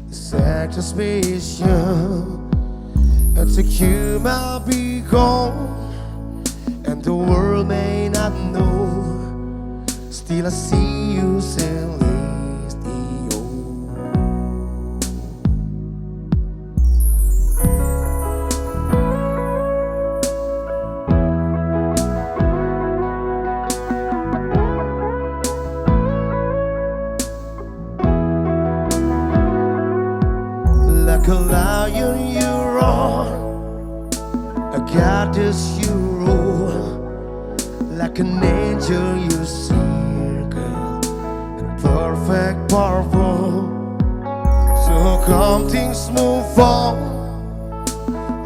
It's just miss you. And you might be gone, and the world may not know. Still I see you celestial. Like a lion you roar, a goddess you roar, like an angel you circle, and perfect powerful. So come things move on,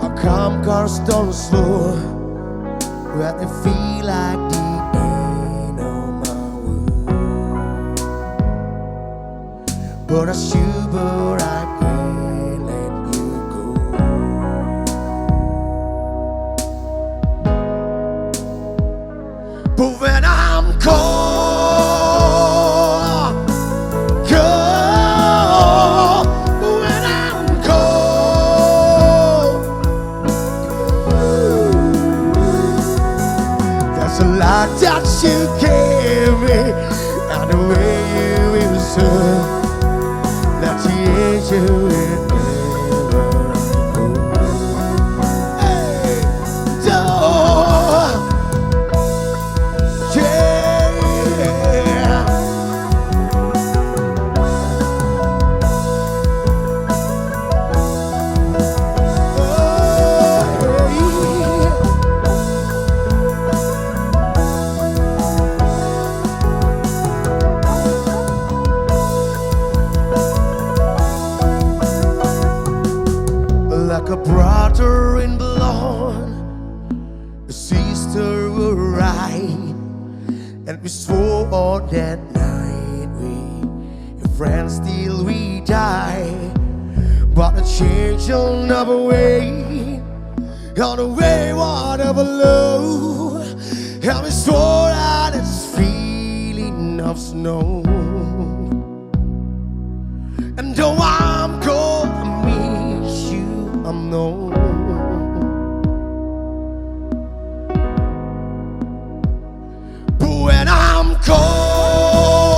or come cars don't slow, where they feel like the end of my world. But I shiver, I can't let you go. But when I'm cold, cold, when I'm cold, there's a lot that you gave me, and the way you answer that the angel will never go. Hey, oh, yeah. Like a brother in blood, a sister were right, and we swore all that night we friends till we die. But a change on our way, on the way whatever low, and we swore out this feeling of snow. And though I'm gonna miss you, I'm no. But when I'm cold,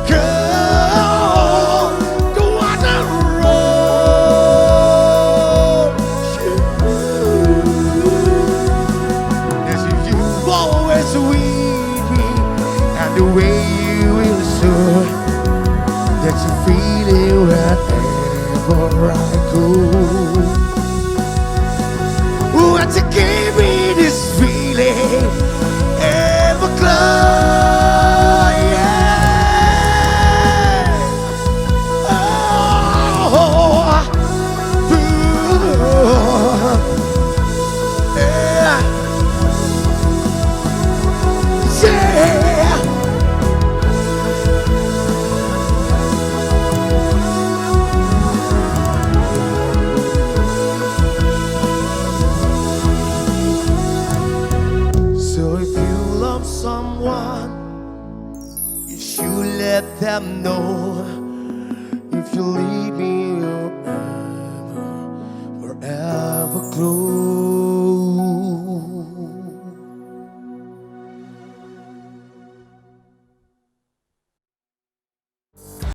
cold, go on the road. Yes, you always with me, and the way you will show that you feel it wherever I go. What you gave me this feeling, Everglow, yeah. Oh, yeah, yeah. So if you love someone, you should let them know. If you leave me, you'll never, forever close.